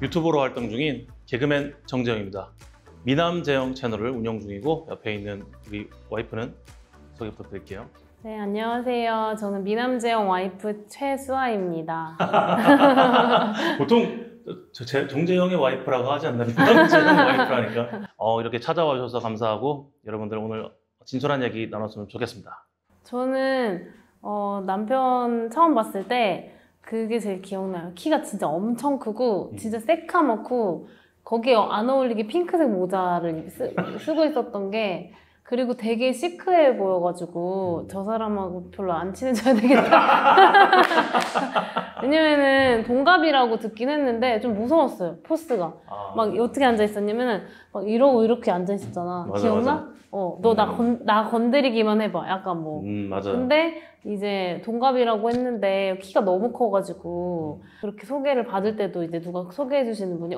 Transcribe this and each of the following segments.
유튜버로 활동 중인 개그맨 정재영입니다. 미남재영 채널을 운영 중이고 옆에 있는 우리 와이프는 소개 부탁드릴게요. 네, 안녕하세요. 저는 미남재영 와이프 최수아입니다. 보통 정재영의 와이프라고 하지 않나요? 미남재영 와이프라니까. 이렇게 찾아와 주셔서 감사하고 여러분들 오늘 진솔한 얘기 나눴으면 좋겠습니다. 저는 남편 처음 봤을 때 그게 제일 기억나요. 키가 진짜 엄청 크고 진짜 새카맣고 거기에 안 어울리게 핑크색 모자를 쓰고 있었던 게, 그리고 되게 시크해 보여가지고 저 사람하고 별로 안 친해져야 되겠다. 왜냐면은 동갑이라고 듣긴 했는데 좀 무서웠어요, 포스가. 막 어떻게 앉아있었냐면은 막 이러고 이렇게 앉아있었잖아. 맞아, 기억나? 맞아. 너 나 건드리기만 해봐. 약간 뭐. 맞아. 근데 이제 동갑이라고 했는데 키가 너무 커가지고 그렇게 소개를 받을 때도 이제 누가 소개해 주시는 분이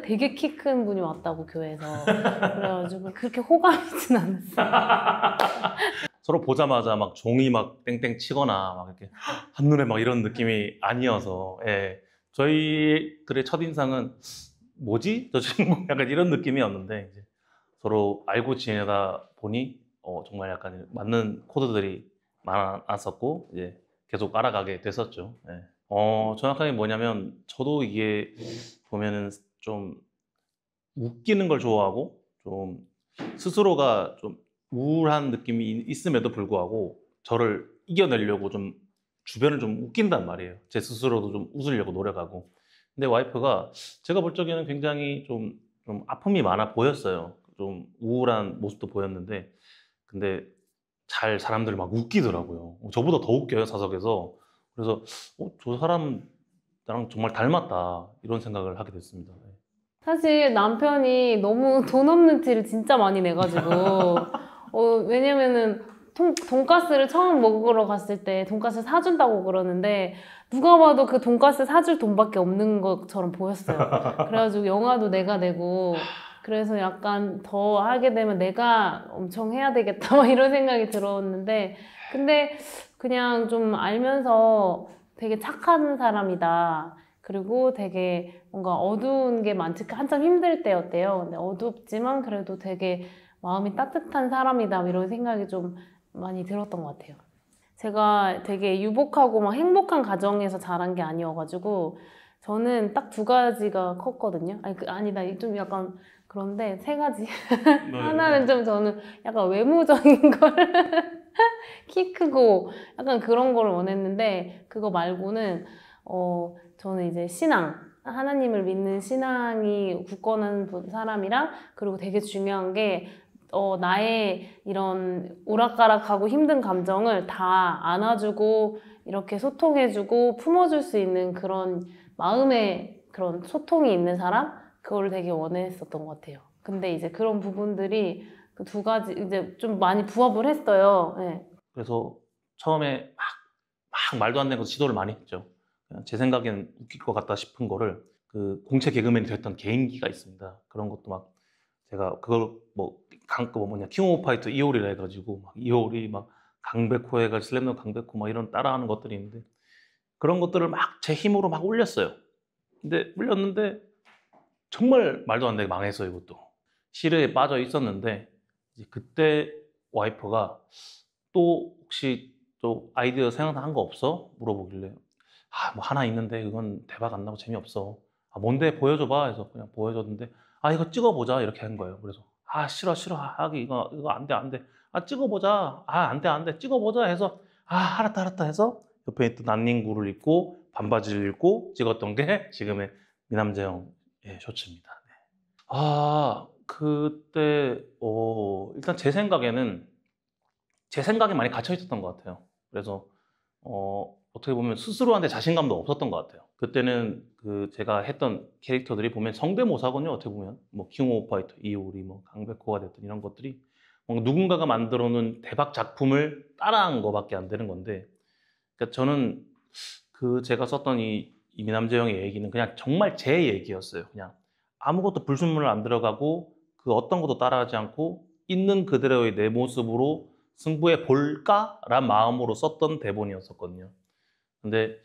되게 키 큰 분이 왔다고, 교회에서. 그래가지고 그렇게 호감이진 않았어요. 서로 보자마자 막 종이 막 땡땡 치거나 막 이렇게 한눈에 막 이런 느낌이 아니어서, 예. 저희들의 첫인상은 뭐지? 저 친구? 약간 이런 느낌이었는데, 이제 서로 알고 지내다 보니 정말 약간 맞는 코드들이 많았었고 이제 계속 알아가게 됐었죠. 예. 정확하게 뭐냐면 저도 이게 보면은 좀 웃기는 걸 좋아하고 좀 스스로가 좀 우울한 느낌이 있음에도 불구하고 저를 이겨내려고 좀 주변을 좀 웃긴단 말이에요. 제 스스로도 좀 웃으려고 노력하고. 근데 와이프가 제가 볼 적에는 굉장히 좀 아픔이 많아 보였어요. 좀 우울한 모습도 보였는데, 근데 잘 사람들을 막 웃기더라고요. 저보다 더 웃겨요, 사석에서. 그래서 저 사람 나랑 정말 닮았다, 이런 생각을 하게 됐습니다. 사실 남편이 너무 돈 없는 티를 진짜 많이 내가지고 왜냐면은 돈가스를 처음 먹으러 갔을 때 돈가스 사준다고 그러는데 누가 봐도 그 돈가스 사줄 돈밖에 없는 것처럼 보였어요. 그래가지고 영화도 내가 내고, 그래서 약간 더 하게 되면 내가 엄청 해야 되겠다 막 이런 생각이 들었는데, 근데 그냥 좀 알면서 되게 착한 사람이다. 그리고 되게 뭔가 어두운 게 많지, 한참 힘들 때였대요. 근데 어둡지만 그래도 되게 마음이 따뜻한 사람이다, 이런 생각이 좀 많이 들었던 것 같아요. 제가 되게 유복하고 막 행복한 가정에서 자란 게 아니어가지고 저는 딱 2가지가 컸거든요. 아니다, 좀 약간 그런데 3가지. 하나는 좀 저는 약간 외모적인 걸 키 크고 약간 그런 걸 원했는데, 그거 말고는 저는 이제 하나님을 믿는 신앙이 굳건한 사람이랑, 그리고 되게 중요한 게 나의 이런 오락가락하고 힘든 감정을 다 안아주고 이렇게 소통해주고 품어줄 수 있는 그런 마음의 그런 소통이 있는 사람? 그걸 되게 원했었던 것 같아요. 근데 이제 그런 부분들이 그 2가지 이제 좀 많이 부합을 했어요. 네. 그래서 처음에 막 말도 안 되는 거 시도를 많이 했죠. 그냥 제 생각엔 웃길 것 같다 싶은 거를, 그 공채 개그맨이 됐던 개인기가 있습니다. 그런 것도 막 제가 그걸 킹 오브 파이터 이효리라 해가지고 막 이효리 막 강백호 해가지고 슬램덩 강백호 막 이런 따라하는 것들이 있는데, 그런 것들을 막 제 힘으로 막 올렸어요. 근데 올렸는데 정말 말도 안 되게 망했어요. 이것도 시르에 빠져 있었는데, 이제 그때 와이프가 또 혹시 또 아이디어 생각난 거 없어? 물어보길래 뭐 하나 있는데 그건 대박 안 나고 재미없어. 뭔데 보여줘봐 해서 그냥 보여줬는데, 이거 찍어보자 이렇게 한 거예요. 그래서 싫어 하기 이거 안 돼. 찍어보자. 안 돼 찍어보자 해서 알았다 해서 옆에 있던 난닝구를 입고 반바지를 입고 찍었던 게 지금의 미남재영 쇼츠입니다. 네. 그때 일단 제 생각에는 제 생각에 많이 갇혀 있었던 것 같아요. 그래서 어떻게 보면 스스로한테 자신감도 없었던 것 같아요. 그때는 제가 했던 캐릭터들이 보면 성대모사거든요. 어떻게 보면 킹 오브 파이터 이효리, 강백호가 됐던 이런 것들이 뭔가 누군가가 만들어 놓은 대박 작품을 따라한 거밖에 안 되는 건데, 그러니까 저는 제가 썼던 이 미남재영의 얘기는 그냥 정말 제 얘기였어요. 그냥 아무것도 불순물 안 들어가고 그 어떤 것도 따라하지 않고 있는 그대로의 내 모습으로 승부해 볼까란 마음으로 썼던 대본이었었거든요. 근데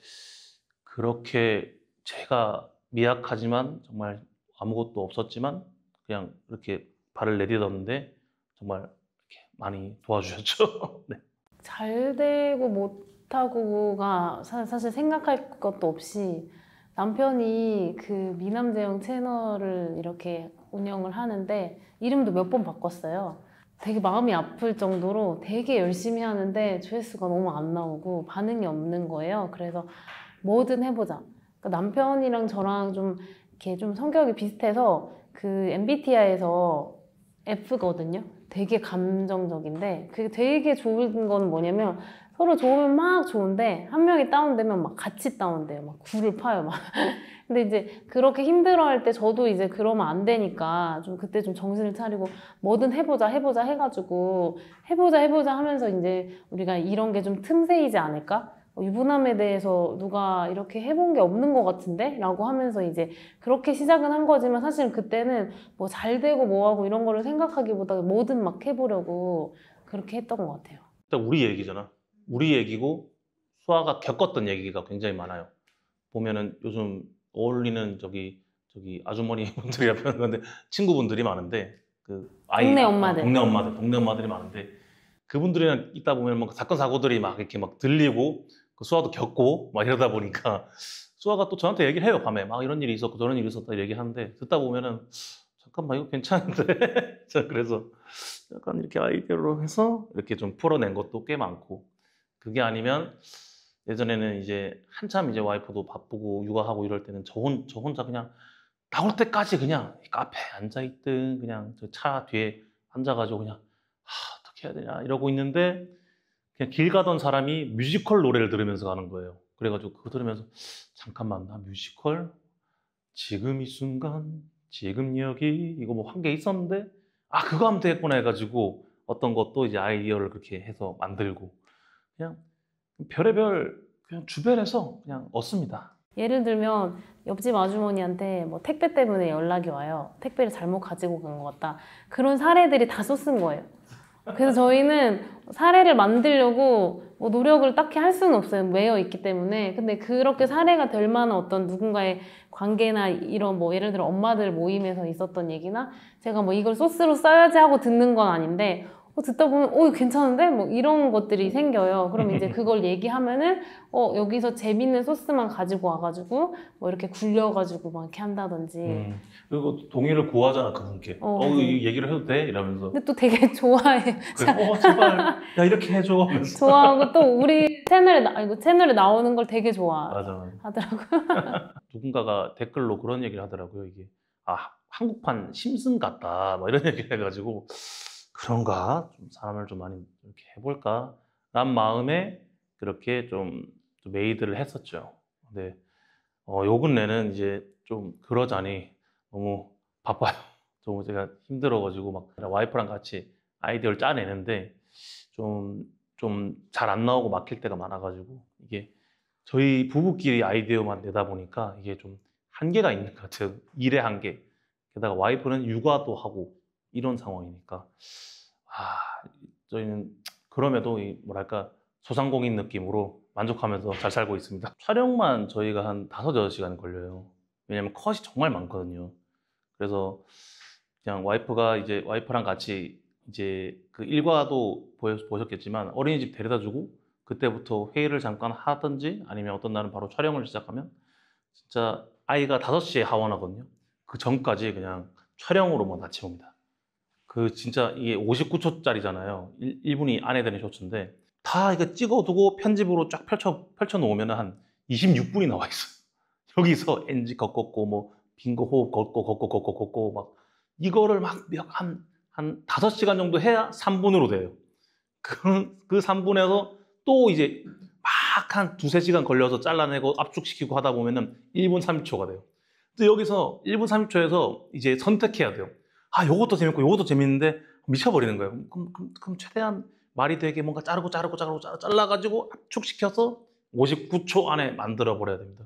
그렇게 제가 미약하지만 정말 아무것도 없었지만 그냥 이렇게 발을 내딛었는데 정말 이렇게 많이 도와주셨죠. 네. 잘 되고 못하고가 사실 생각할 것도 없이 남편이 그 미남재영 채널을 이렇게 운영을 하는데 이름도 몇 번 바꿨어요. 되게 마음이 아플 정도로 되게 열심히 하는데 조회수가 너무 안 나오고 반응이 없는 거예요. 그래서 뭐든 해보자. 그러니까 남편이랑 저랑 좀 이렇게 좀 성격이 비슷해서 그 MBTI에서 F거든요. 되게 감정적인데 그게 되게 좋은 건 뭐냐면 서로 좋으면 막 좋은데 한 명이 다운되면 막 같이 다운돼요. 막 굴을 파요. 막. 근데 이제 그렇게 힘들어할 때 저도 이제 그러면 안 되니까 좀 그때 좀 정신을 차리고 뭐든 해보자 해가지고 해보자 하면서 이제 우리가 이런 게 좀 틈새이지 않을까? 유부남에 대해서 누가 이렇게 해본 게 없는 것 같은데? 라고 하면서 이제 그렇게 시작은 한 거지만 사실은 그때는 뭐 잘 되고 뭐하고 이런 거를 생각하기보다 뭐든 막 해보려고 그렇게 했던 것 같아요. 일단 우리 얘기잖아. 우리 얘기고 수아가 겪었던 얘기가 굉장히 많아요. 보면은 요즘 어울리는 저기 아주머니 분들이라 표현하는 건데 친구분들이 많은데 그 동네 엄마들. 동네 엄마들이 많은데 그분들이랑 있다 보면 막 사건 사고들이 막 이렇게 막 들리고 그 수아도 겪고 막 이러다 보니까 수아가 또 저한테 얘기를 해요. 밤에 막 이런 일이 있었고 저런 일이 있었다 얘기하는데 듣다 보면은 잠깐만 이거 괜찮은데 자 그래서 약간 이렇게 아이디어로 해서 이렇게 좀 풀어낸 것도 꽤 많고 그게 아니면 예전에는 이제 한참 이제 와이프도 바쁘고 육아하고 이럴 때는 저 혼자 그냥 나올 때까지 그냥 카페에 앉아있든 그냥 저 차 뒤에 앉아가지고 그냥 어떻게 해야 되냐 이러고 있는데 그냥 길 가던 사람이 뮤지컬 노래를 들으면서 가는 거예요. 그래가지고 그거 들으면서 잠깐만 나 뮤지컬? 지금 이 순간 지금 여기 이거 뭐 한 게 있었는데 그거 하면 되겠구나 해가지고 어떤 것도 이제 아이디어를 그렇게 해서 만들고 그냥 별의별 그냥 주변에서 그냥 얻습니다. 예를 들면 옆집 아주머니한테 뭐 택배 때문에 연락이 와요. 택배를 잘못 가지고 간 것 같다. 그런 사례들이 다 쏟은 거예요. 그래서 저희는 사례를 만들려고 뭐 노력을 딱히 할 수는 없어요. 매여 있기 때문에. 근데 그렇게 사례가 될 만한 어떤 누군가의 관계나 이런 뭐 예를 들어 엄마들 모임에서 있었던 얘기나 제가 뭐 이걸 소스로 써야지 하고 듣는 건 아닌데 듣다 보면 괜찮은데? 뭐 이런 것들이 생겨요. 그럼 이제 그걸 얘기하면은 여기서 재밌는 소스만 가지고 와가지고 뭐 이렇게 굴려가지고 막 이렇게 한다든지. 그리고 동의를 구하잖아 그분께. 이 얘기를 해도 돼? 이러면서. 근데 또 되게 좋아해. 그래서 제발 야 이렇게 해줘. 하면서. 좋아하고 또 우리 채널에 나오는 걸 되게 좋아하더라고요. 누군가가 댓글로 그런 얘기를 하더라고요. 이게 한국판 심슨 같다. 막 이런 얘기를 해가지고 그런가? 좀 사람을 좀 많이 이렇게 해볼까? 라는 마음에 그렇게 좀 메이드를 했었죠. 근데 요 근래는 이제 좀 그러자니 너무 바빠요. 좀 제가 힘들어가지고 막 와이프랑 같이 아이디어를 짜내는데 좀 잘 안 나오고 막힐 때가 많아가지고 이게 저희 부부끼리 아이디어만 내다 보니까 이게 좀 한계가 있는 것 같아요. 일의 한계. 게다가 와이프는 육아도 하고 이런 상황이니까 저희는 그럼에도 뭐랄까 소상공인 느낌으로 만족하면서 잘 살고 있습니다. 촬영만 저희가 한 5-6시간 걸려요. 왜냐면 컷이 정말 많거든요. 그래서 그냥 와이프랑 같이 이제 그 일과도 보셨겠지만 어린이집 데려다 주고 그때부터 회의를 잠깐 하든지 아니면 어떤 날은 바로 촬영을 시작하면 진짜 아이가 5시에 하원하거든요. 그 전까지 그냥 촬영으로만 같이 옵니다. 그 진짜 이게 59초짜리잖아요. 1분이 안에 되는 쇼츠인데 다 이거 찍어두고 편집으로 쫙 펼쳐 놓으면 한 26분이 나와 있어요. 여기서 NG 걷고 뭐 빈거 호흡 걷고 막 이거를 막 한 5시간 정도 해야 3분으로 돼요. 그 3분에서 또 이제 막 한 2-3시간 걸려서 잘라내고 압축시키고 하다 보면은 1분 30초가 돼요. 근데 여기서 1분 30초에서 이제 선택해야 돼요. 요것도 재밌고 요것도 재밌는데 미쳐버리는 거예요. 그럼 최대한 말이 되게 뭔가 자르고 잘라가지고 압축시켜서 59초 안에 만들어 버려야 됩니다.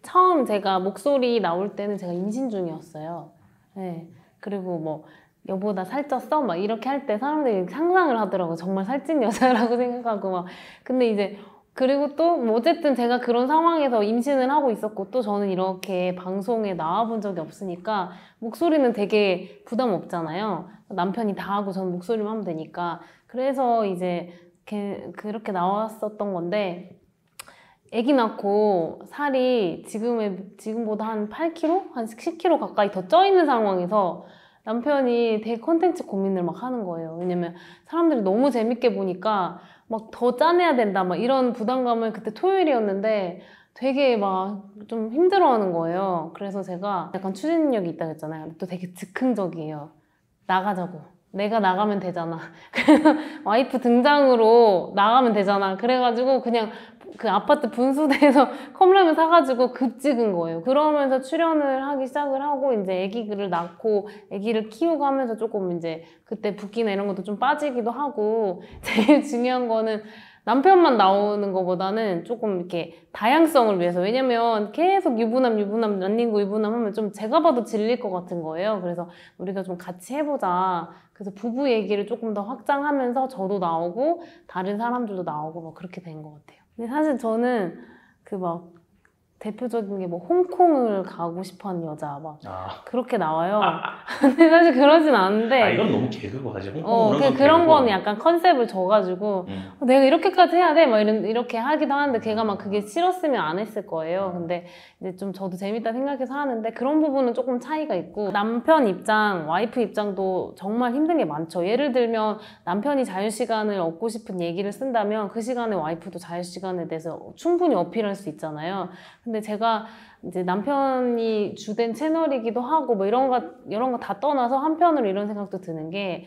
처음 제가 목소리 나올 때는 제가 임신 중이었어요. 네. 그리고 뭐 여보 나 살쪘어? 막 이렇게 할 때 사람들이 상상을 하더라고요. 정말 살찐 여자라고 생각하고 막. 근데 이제 그리고 또 뭐 어쨌든 제가 그런 상황에서 임신을 하고 있었고 또 저는 이렇게 방송에 나와본 적이 없으니까 목소리는 되게 부담 없잖아요. 남편이 다 하고 저는 목소리만 하면 되니까. 그래서 이제 그렇게 나왔었던 건데 아기 낳고 살이 지금보다 한 8kg? 한 10kg 가까이 더 쪄 있는 상황에서 남편이 되게 컨텐츠 고민을 막 하는 거예요. 왜냐면 사람들이 너무 재밌게 보니까 막 더 짜내야 된다 막 이런 부담감을 그때 토요일이었는데 되게 막 좀 힘들어하는 거예요. 그래서 제가 약간 추진력이 있다고 했잖아요. 근데 또 되게 즉흥적이에요. 나가자고. 내가 나가면 되잖아. 와이프 등장으로 나가면 되잖아. 그래가지고 그냥 그 아파트 분수대에서 컵라면 사가지고 급 찍은 거예요. 그러면서 출연을 하기 시작을 하고 이제 아기를 낳고 아기를 키우고 하면서 조금 이제 그때 붓기나 이런 것도 좀 빠지기도 하고 제일 중요한 거는 남편만 나오는 것보다는 조금 이렇게 다양성을 위해서 왜냐면 계속 유부남 런닝구 유부남 하면 좀 제가 봐도 질릴 것 같은 거예요. 그래서 우리가 좀 같이 해보자. 그래서 부부 얘기를 조금 더 확장하면서 저도 나오고 다른 사람들도 나오고 뭐 그렇게 된 것 같아요. 근데 사실 저는 그 막 대표적인 게 뭐 홍콩을 가고 싶어하는 여자 막 그렇게 나와요. 근데 사실 그러진 않은데 이건 너무 개그고 사실 홍콩 그런 거는 약간 컨셉을 줘가지고 내가 이렇게까지 해야 돼? 막 이렇게 하기도 하는데 걔가 막 그게 싫었으면 안 했을 거예요. 근데 이제 좀 저도 재밌다 생각해서 하는데 그런 부분은 조금 차이가 있고 남편 입장, 와이프 입장도 정말 힘든 게 많죠. 예를 들면 남편이 자유시간을 얻고 싶은 얘기를 쓴다면 그 시간에 와이프도 자유시간에 대해서 충분히 어필할 수 있잖아요. 근데 제가 이제 남편이 주된 채널이기도 하고 뭐 이런 거 다 떠나서 한편으로 이런 생각도 드는 게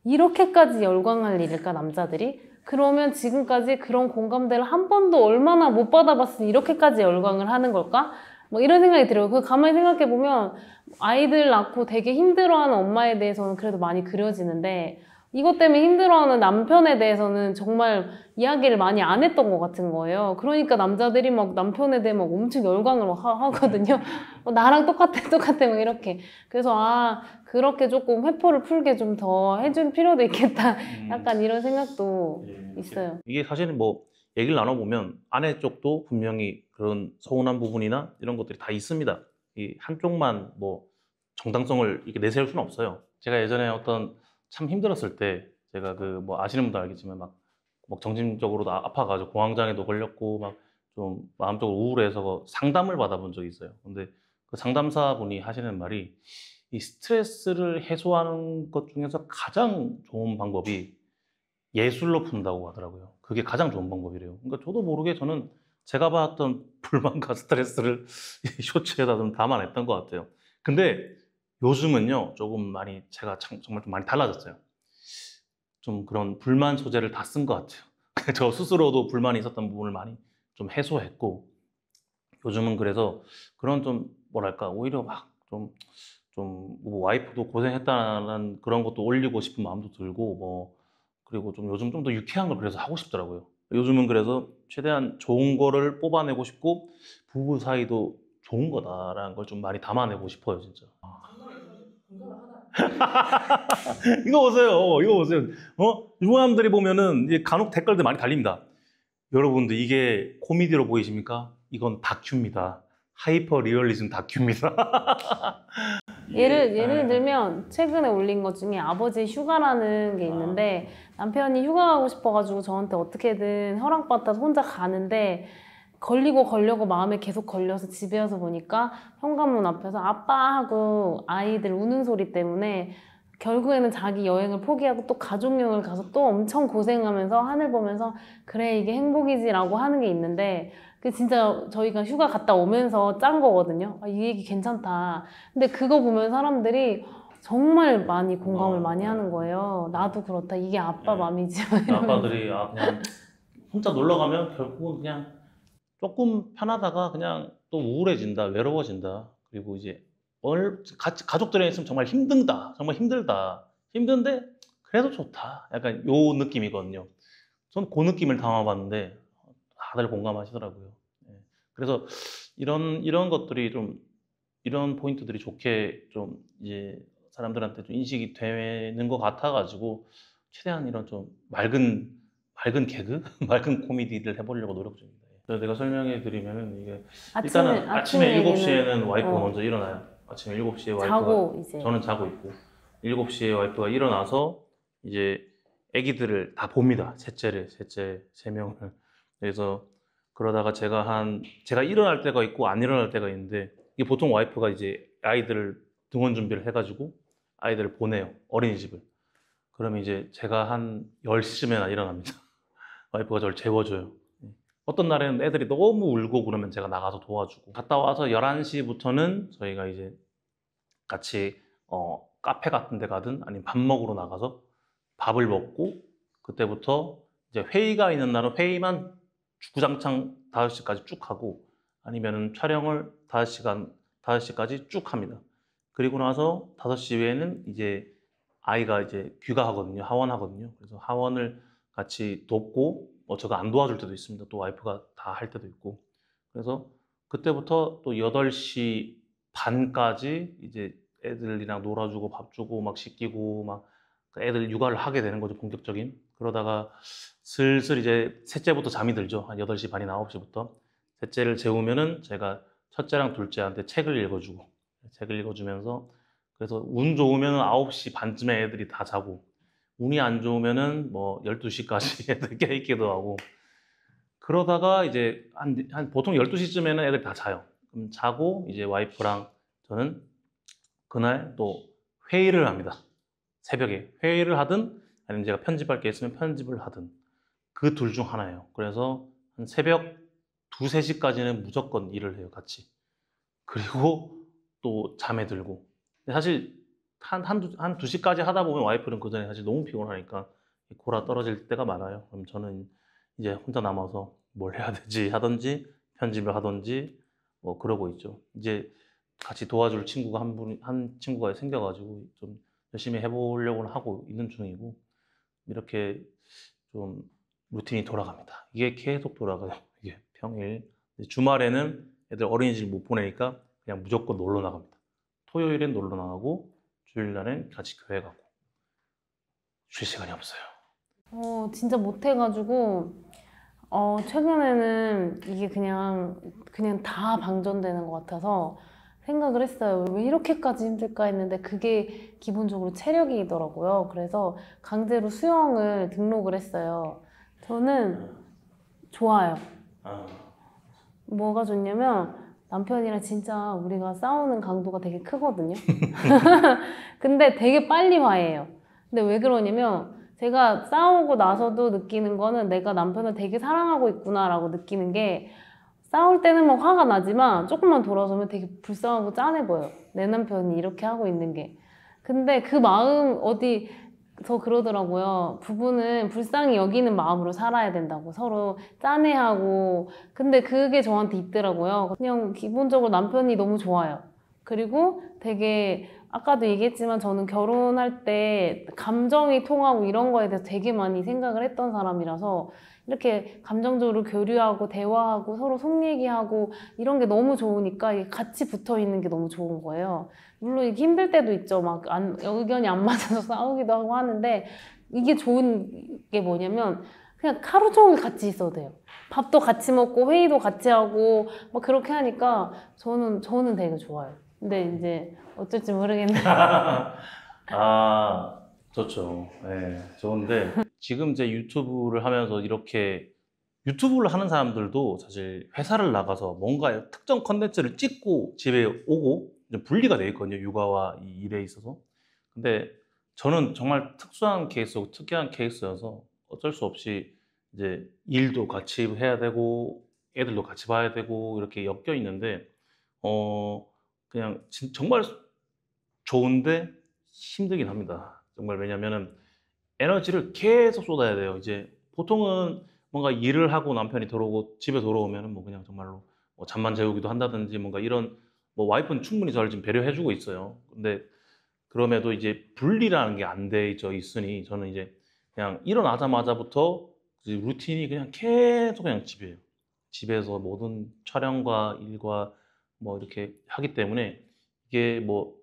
이렇게까지 열광할 일일까 남자들이? 그러면 지금까지 그런 공감대를 한 번도 얼마나 못 받아봤으니 이렇게까지 열광을 하는 걸까? 뭐 이런 생각이 들어요. 그 가만히 생각해 보면 아이들 낳고 되게 힘들어하는 엄마에 대해서는 그래도 많이 그려지는데 이것 때문에 힘들어하는 남편에 대해서는 정말 이야기를 많이 안 했던 것 같은 거예요. 그러니까 남자들이 막 남편에 대해 막 엄청 열광을 막 하거든요. 나랑 똑같아, 막 이렇게. 그래서 그렇게 조금 회포를 풀게 좀 더 해줄 필요도 있겠다. 약간 이런 생각도 있어요. 이게 사실은 뭐 얘기를 나눠보면 아내 쪽도 분명히 그런 서운한 부분이나 이런 것들이 다 있습니다. 이 한쪽만 뭐 정당성을 이렇게 내세울 수는 없어요. 제가 예전에 어떤 참 힘들었을 때 제가 그 뭐 아시는 분도 알겠지만 막 정신적으로도 아파가지고 공황장애도 걸렸고 막 좀 마음적으로 우울해서 상담을 받아본 적이 있어요. 근데 그 상담사 분이 하시는 말이 이 스트레스를 해소하는 것 중에서 가장 좋은 방법이 예술로 푼다고 하더라고요. 그게 가장 좋은 방법이래요. 그러니까 저도 모르게 저는 제가 받았던 불만과 스트레스를 쇼츠에다 좀 담아냈던 것 같아요. 근데 요즘은요, 조금 많이 제가 정말 좀 많이 달라졌어요. 좀 그런 불만 소재를 다 쓴 것 같아요. 저 스스로도 불만이 있었던 부분을 많이 좀 해소했고, 요즘은 그래서 그런 좀 뭐랄까, 오히려 막 뭐 와이프도 고생했다는 그런 것도 올리고 싶은 마음도 들고, 뭐, 그리고 좀 요즘 좀 더 유쾌한 걸 그래서 하고 싶더라고요. 요즘은 그래서 최대한 좋은 거를 뽑아내고 싶고, 부부 사이도 좋은 거다라는 걸 좀 많이 담아내고 싶어요, 진짜. 이거 보세요. 이거 보세요. 유부남들이 보면은 이제 간혹 댓글들 많이 달립니다. 여러분들 이게 코미디로 보이십니까? 이건 다큐입니다. 하이퍼 리얼리즘 다큐입니다. 예를 들면 최근에 올린 것 중에 아버지 휴가라는 게 있는데 남편이 휴가 가고 싶어가지고 저한테 어떻게든 허락받아서 혼자 가는데 걸려고 마음에 계속 걸려서 집에 와서 보니까 현관문 앞에서 아빠하고 아이들 우는 소리 때문에 결국에는 자기 여행을 포기하고 또 가족여행을 가서 또 엄청 고생하면서 하늘 보면서 그래 이게 행복이지라고 하는 게 있는데 그 진짜 저희가 휴가 갔다 오면서 짠 거거든요. 이 얘기 괜찮다. 근데 그거 보면 사람들이 정말 많이 공감을 많이 하는 거예요. 나도 그렇다. 이게 아빠 맘이지. 아빠들이 그냥 혼자 놀러 가면 결국은 그냥 조금 편하다가 그냥 또 우울해진다, 외로워진다. 그리고 이제 가족들이랑 있으면 정말 힘든다, 정말 힘들다, 힘든데 그래도 좋다. 약간 요 느낌이거든요. 저는 그 느낌을 담아봤는데 다들 공감하시더라고요. 예. 그래서 이런 것들이 좀 이런 포인트들이 좋게 좀 이제 사람들한테 좀 인식이 되는 것 같아가지고 최대한 이런 좀 맑은 맑은 개그, 맑은 코미디를 해보려고 노력 중입니다. 그래서 내가 설명해 드리면은 이게 아침에 일단은 아침에 얘기는 7시에는 와이프가 어, 먼저 일어나요. 아침에 7시에 와이프가 자고 이제 저는 자고 있고 7시에 와이프가 일어나서 이제 아기들을 다 봅니다. 셋째 3명을. 그래서 그러다가 제가 일어날 때가 있고 안 일어날 때가 있는데 이게 보통 와이프가 이제 아이들을 등원 준비를 해가지고 아이들을 보내요. 어린이집을. 그러면 이제 제가 한 10시쯤에나 일어납니다. 와이프가 저를 재워줘요. 어떤 날에는 애들이 너무 울고 그러면 제가 나가서 도와주고 갔다 와서 11시부터는 저희가 이제 같이 카페 같은 데 가든 아니면 밥 먹으러 나가서 밥을 먹고 그때부터 이제 회의가 있는 날은 회의만 주구장창 5시까지 쭉 하고 아니면은 촬영을 5시까지 쭉 합니다. 그리고 나서 5시 외에는 이제 아이가 이제 귀가하거든요. 하원하거든요. 그래서 하원을 같이 돕고 제가 안 도와줄 때도 있습니다. 또 와이프가 다 할 때도 있고. 그래서 그때부터 또 8시 반까지 이제 애들이랑 놀아주고 밥 주고 막 씻기고 막 애들 육아를 하게 되는 거죠. 본격적인. 그러다가 슬슬 이제 셋째부터 잠이 들죠. 한 8시 반이나 9시부터. 셋째를 재우면은 제가 첫째랑 둘째한테 책을 읽어주면서 그래서 운 좋으면 9시 반쯤에 애들이 다 자고 운이 안 좋으면은 뭐 12시까지 애들 깨있기도 하고 그러다가 이제 보통 12시쯤에는 애들 다 자요. 그럼 자고 이제 와이프랑 저는 그날 또 회의를 합니다. 새벽에 회의를 하든 아니면 제가 편집할 게 있으면 편집을 하든 그 둘 중 하나예요. 그래서 한 새벽 2, 3시까지는 무조건 일을 해요, 같이. 그리고 또 잠에 들고. 근데 사실 한 2시까지 하다 보면 와이프는 그 전에 사실 너무 피곤하니까 골아 떨어질 때가 많아요. 그럼 저는 이제 혼자 남아서 뭘 해야 되지 하든지 편집을 하든지 뭐 그러고 있죠. 이제 같이 도와줄 친구가 한 친구가 생겨가지고 좀 열심히 해보려고 하고 있는 중이고 이렇게 좀 루틴이 돌아갑니다. 이게 계속 돌아가요. 이게 평일. 주말에는 애들 어린이집 못 보내니까 그냥 무조건 놀러 나갑니다. 토요일엔 놀러 나가고 주일날엔 같이 교회 가고 쉴 시간이 없어요. 진짜 못해가지고 최근에는 이게 그냥 다 방전되는 것 같아서 생각을 했어요. 왜 이렇게까지 힘들까 했는데 그게 기본적으로 체력이더라고요. 그래서 강제로 수영을 등록을 했어요. 저는 좋아요. 아, 뭐가 좋냐면 남편이랑 진짜 우리가 싸우는 강도가 되게 크거든요. 근데 되게 빨리 화해해요. 근데 왜 그러냐면 제가 싸우고 나서도 느끼는 거는 내가 남편을 되게 사랑하고 있구나라고 느끼는 게 싸울 때는 막 화가 나지만 조금만 돌아서면 되게 불쌍하고 짠해 보여요. 내 남편이 이렇게 하고 있는 게. 근데 그 마음 어디서 그러더라고요. 부부는 불쌍히 여기는 마음으로 살아야 된다고 서로 짠해하고. 근데 그게 저한테 있더라고요. 그냥 기본적으로 남편이 너무 좋아요. 그리고 되게 아까도 얘기했지만 저는 결혼할 때 감정이 통하고 이런 거에 대해서 되게 많이 생각을 했던 사람이라서 이렇게 감정적으로 교류하고 대화하고 서로 속 얘기하고 이런 게 너무 좋으니까 이게 같이 붙어 있는 게 너무 좋은 거예요. 물론 이게 힘들 때도 있죠. 의견이 안 맞아서 싸우기도 하고 하는데 이게 좋은 게 뭐냐면 그냥 하루 종일 같이 있어도 돼요. 밥도 같이 먹고 회의도 같이 하고 막 그렇게 하니까 저는 되게 좋아요. 근데 이제 어쩔지 모르겠네. 아, 좋죠. 네, 좋은데 지금 제 유튜브를 하면서 이렇게 유튜브를 하는 사람들도 사실 회사를 나가서 뭔가 특정 컨텐츠를 찍고 집에 오고 좀 분리가 돼 있거든요. 육아와 이 일에 있어서. 근데 저는 정말 특수한 케이스고 특이한 케이스여서 어쩔 수 없이 이제 일도 같이 해야 되고 애들도 같이 봐야 되고 이렇게 엮여 있는데 그냥 정말 좋은데 힘들긴 합니다. 정말 왜냐면은 에너지를 계속 쏟아야 돼요. 이제 보통은 뭔가 일을 하고 남편이 들어오고 집에 돌아오면은 뭐 그냥 정말로 뭐 잠만 재우기도 한다든지 뭔가 이런 뭐 와이프는 충분히 저를 지금 배려해주고 있어요. 근데 그럼에도 이제 분리라는 게 안 돼 있으니 저는 이제 그냥 일어나자마자부터 이제 루틴이 그냥 계속 그냥 집이에요. 집에서 모든 촬영과 일과 뭐 이렇게 하기 때문에 이게 뭐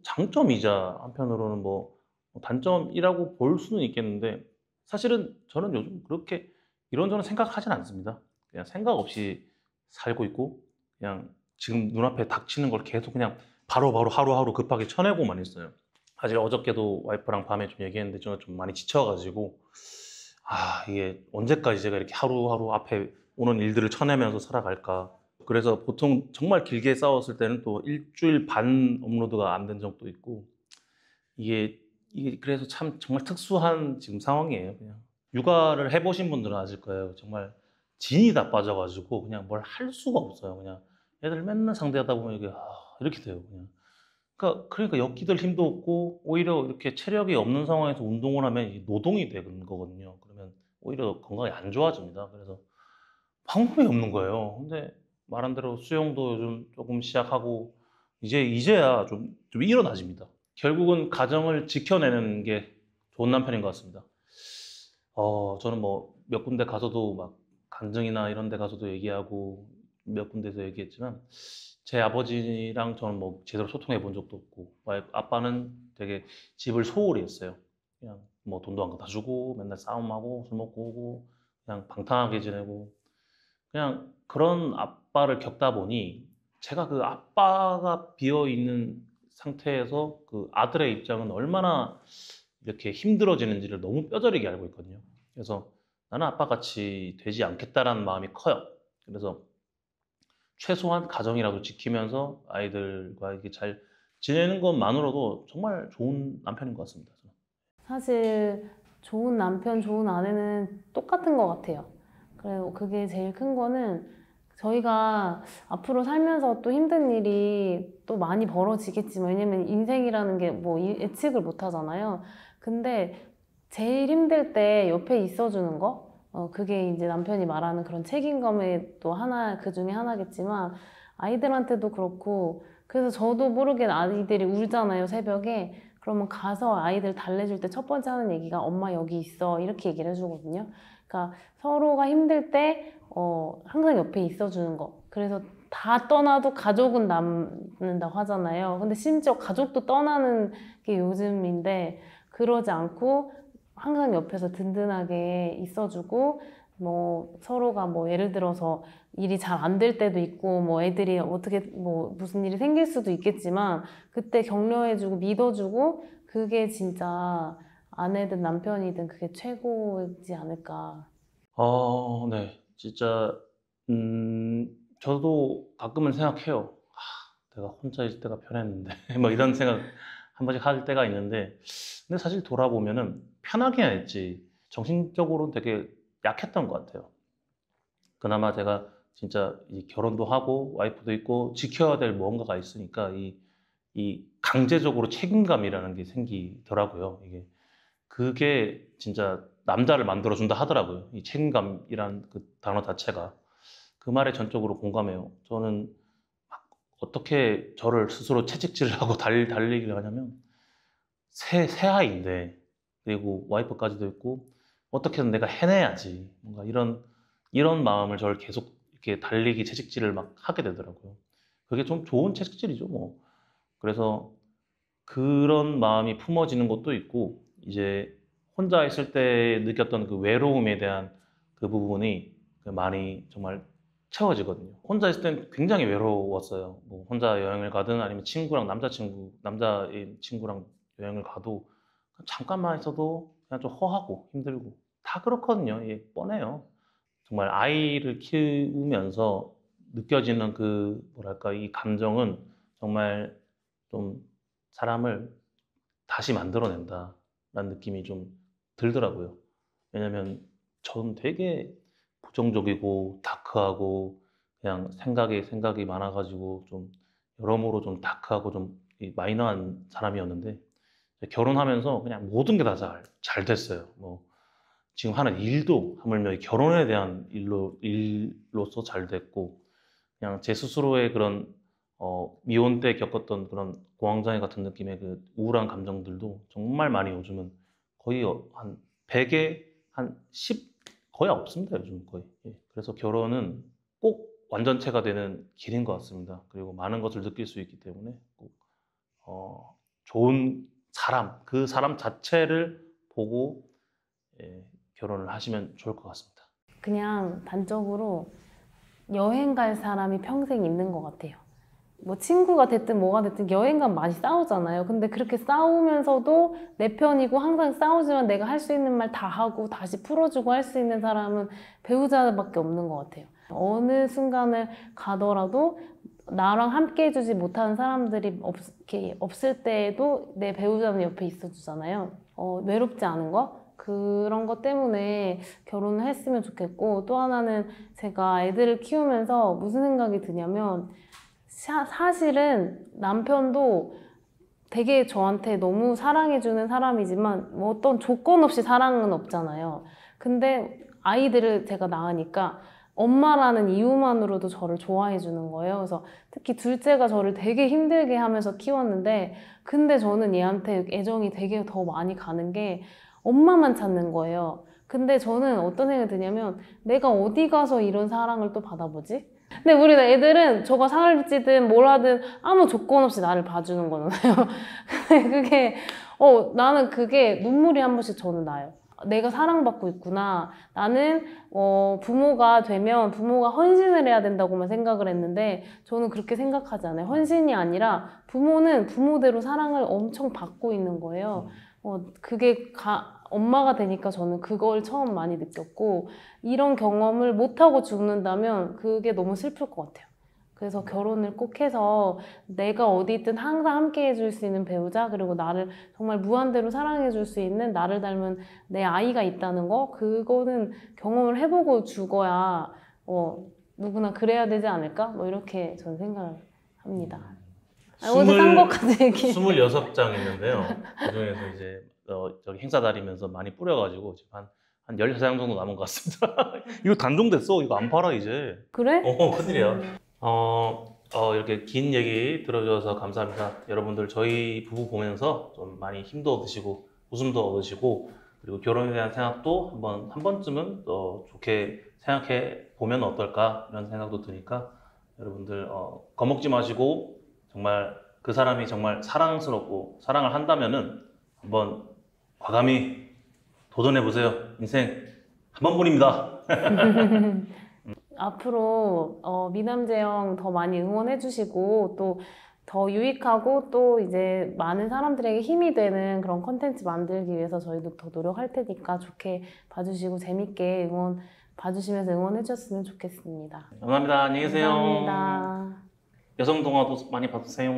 장점이자 한편으로는 뭐 단점이라고 볼 수는 있겠는데 사실은 저는 요즘 그렇게 이런저런 생각하진 않습니다. 그냥 생각 없이 살고 있고 그냥 지금 눈앞에 닥치는 걸 계속 그냥 바로바로 하루하루 급하게 쳐내고만 있어요. 사실 어저께도 와이프랑 밤에 좀 얘기했는데 저는 좀 많이 지쳐가지고 이게 언제까지 제가 이렇게 하루하루 앞에 오는 일들을 쳐내면서 살아갈까. 그래서 보통 정말 길게 싸웠을 때는 또 일주일 반 업로드가 안 된 적도 있고 이게 그래서 참 정말 특수한 지금 상황이에요. 그냥 육아를 해보신 분들은 아실 거예요. 정말 진이 다 빠져가지고 그냥 뭘 할 수가 없어요. 그냥 애들 맨날 상대하다 보면 이게 이렇게 돼요. 그냥 그러니까 엮기들 힘도 없고 오히려 이렇게 체력이 없는 상황에서 운동을 하면 이게 노동이 되는 거거든요. 그러면 오히려 건강이 안 좋아집니다. 그래서 방법이 없는 거예요. 근데 말한 대로 수영도 요즘 조금 시작하고 이제야 좀 일어나집니다. 결국은 가정을 지켜내는 게 좋은 남편인 것 같습니다. 저는 뭐 몇 군데 가서도 막 간증이나 이런 데 가서도 얘기하고 몇 군데서 얘기했지만 제 아버지랑 저는 뭐 제대로 소통해 본 적도 없고 아빠는 되게 집을 소홀히 했어요. 그냥 뭐 돈도 안 갖다 주고 맨날 싸움하고 술 먹고 오고 그냥 방탕하게 지내고 그냥 그런 아빠를 겪다 보니 제가 그 아빠가 비어 있는 상태에서 그 아들의 입장은 얼마나 이렇게 힘들어지는지를 너무 뼈저리게 알고 있거든요. 그래서 나는 아빠같이 되지 않겠다라는 마음이 커요. 그래서 최소한 가정이라도 지키면서 아이들과 이렇게 잘 지내는 것만으로도 정말 좋은 남편인 것 같습니다. 저는. 사실 좋은 남편, 좋은 아내는 똑같은 것 같아요. 그래서 그게 제일 큰 거는 저희가 앞으로 살면서 또 힘든 일이 또 많이 벌어지겠지만 왜냐면 인생이라는 게 뭐 예측을 못 하잖아요. 근데 제일 힘들 때 옆에 있어주는 거? 그게 이제 남편이 말하는 그런 책임감의 또 하나, 그 중에 하나겠지만 아이들한테도 그렇고 그래서 저도 모르게 아이들이 울잖아요, 새벽에. 그러면 가서 아이들 달래줄 때 첫 번째 하는 얘기가 엄마 여기 있어 이렇게 얘기를 해주거든요. 그러니까 서로가 힘들 때 항상 옆에 있어주는 거. 그래서 다 떠나도 가족은 남는다고 하잖아요. 근데 심지어 가족도 떠나는 게 요즘인데 그러지 않고 항상 옆에서 든든하게 있어주고 뭐 서로가 뭐 예를 들어서 일이 잘 안 될 때도 있고 뭐 애들이 어떻게 뭐 무슨 일이 생길 수도 있겠지만 그때 격려해주고 믿어주고 그게 진짜 아내든 남편이든 그게 최고이지 않을까. 네. 진짜, 저도 가끔은 생각해요. 내가 혼자일 때가 편했는데. 뭐 이런 생각 한 번씩 할 때가 있는데. 근데 사실 돌아보면은 편하게 했지. 정신적으로는 되게 약했던 것 같아요. 그나마 제가 진짜 이 결혼도 하고 와이프도 있고 지켜야 될 무언가가 있으니까 이 강제적으로 책임감이라는 게 생기더라고요. 그게 진짜 남자를 만들어준다 하더라고요. 이 책임감이란 그 단어 자체가. 그 말에 전적으로 공감해요. 저는 막 어떻게 저를 스스로 채찍질을 하고 달리기를 하냐면 새 아이인데 그리고 와이프까지도 있고 어떻게든 내가 해내야지. 뭔가 이런 마음을 저를 계속 이렇게 달리기 채찍질을 막 하게 되더라고요. 그게 좀 좋은 채찍질이죠, 뭐. 그래서 그런 마음이 품어지는 것도 있고 이제 혼자 있을 때 느꼈던 그 외로움에 대한 그 부분이 많이 정말 채워지거든요. 혼자 있을 땐 굉장히 외로웠어요. 뭐 혼자 여행을 가든 아니면 남자인 친구랑 여행을 가도 잠깐만 있어도 그냥 좀 허하고 힘들고 다 그렇거든요. 이게 뻔해요. 정말 아이를 키우면서 느껴지는 그 뭐랄까 이 감정은 정말 좀 사람을 다시 만들어낸다라는 느낌이 좀 들더라고요. 왜냐면 전 되게 부정적이고 다크하고 그냥 생각이 많아가지고 좀 여러모로 좀 다크하고 좀 마이너한 사람이었는데 결혼하면서 그냥 모든 게 다 잘 됐어요. 뭐 지금 하는 일도 하물며 이 결혼에 대한 일로서 잘 됐고 그냥 제 스스로의 그런 미혼 때 겪었던 그런 공황장애 같은 느낌의 그 우울한 감정들도 정말 많이 요즘은 거의 한 100에 한 10 거의 없습니다. 요즘 거의. 예. 그래서 결혼은 꼭 완전체가 되는 길인 것 같습니다. 그리고 많은 것을 느낄 수 있기 때문에 꼭 좋은 사람, 그 사람 자체를 보고 예, 결혼을 하시면 좋을 것 같습니다. 그냥 단적으로 여행 갈 사람이 평생 있는 것 같아요. 뭐 친구가 됐든 뭐가 됐든 여행 가면 많이 싸우잖아요. 근데 그렇게 싸우면서도 내 편이고 항상 싸우지만 내가 할 수 있는 말 다 하고 다시 풀어주고 할 수 있는 사람은 배우자밖에 없는 것 같아요. 어느 순간을 가더라도 나랑 함께 해주지 못하는 사람들이 이렇게 없을 때에도 내 배우자는 옆에 있어주잖아요. 외롭지 않은 거? 그런 것 때문에 결혼을 했으면 좋겠고, 또 하나는 제가 애들을 키우면서 무슨 생각이 드냐면 사실은 남편도 되게 저한테 너무 사랑해주는 사람이지만 뭐 어떤 조건 없이 사랑은 없잖아요. 근데 아이들을 제가 낳으니까 엄마라는 이유만으로도 저를 좋아해 주는 거예요. 그래서 특히 둘째가 저를 되게 힘들게 하면서 키웠는데, 근데 저는 얘한테 애정이 되게 더 많이 가는 게 엄마만 찾는 거예요. 근데 저는 어떤 생각이 드냐면 내가 어디 가서 이런 사랑을 또 받아보지? 근데 우리 애들은 저가 살찌든 뭘 하든 아무 조건 없이 나를 봐주는 거잖아요. 근데 그게 나는 그게 눈물이 한 번씩 저는 나요. 내가 사랑받고 있구나. 나는 부모가 되면 부모가 헌신을 해야 된다고만 생각을 했는데 저는 그렇게 생각하지 않아요. 헌신이 아니라 부모는 부모대로 사랑을 엄청 받고 있는 거예요. 그게 엄마가 되니까 저는 그걸 처음 많이 느꼈고, 이런 경험을 못하고 죽는다면 그게 너무 슬플 것 같아요. 그래서 결혼을 꼭 해서 내가 어디 있든 항상 함께 해줄 수 있는 배우자, 그리고 나를 정말 무한대로 사랑해줄 수 있는 나를 닮은 내 아이가 있다는 거, 그거는 경험을 해보고 죽어야 누구나 그래야 되지 않을까? 뭐 이렇게 저는 생각을 합니다. 어제 산 것까지 얘기해. 26장 있는데요. 그중에서 이제 저기 행사 다니면서 많이 뿌려가지고 지금 한 13장 정도 남은 것 같습니다. 이거 단종됐어. 이거 안 팔아 이제. 그래? 큰일이야. 이렇게 긴 얘기 들어줘서 감사합니다. 여러분들 저희 부부 보면서 좀 많이 힘도 얻으시고 웃음도 얻으시고, 그리고 결혼에 대한 생각도 한 번쯤은 좋게 생각해 보면 어떨까 이런 생각도 드니까 여러분들 겁먹지 마시고 정말 그 사람이 정말 사랑스럽고 사랑을 한다면은 한번 과감히 도전해 보세요. 인생 한 번뿐입니다. 앞으로 미남재영 더 많이 응원해 주시고, 또 더 유익하고 또 이제 많은 사람들에게 힘이 되는 그런 컨텐츠 만들기 위해서 저희도 더 노력할 테니까 좋게 봐주시고 재밌게 봐주시면서 응원해 주셨으면 좋겠습니다. 감사합니다. 안녕히 계세요. 감사합니다. 여성 동화도 많이 봐주세요.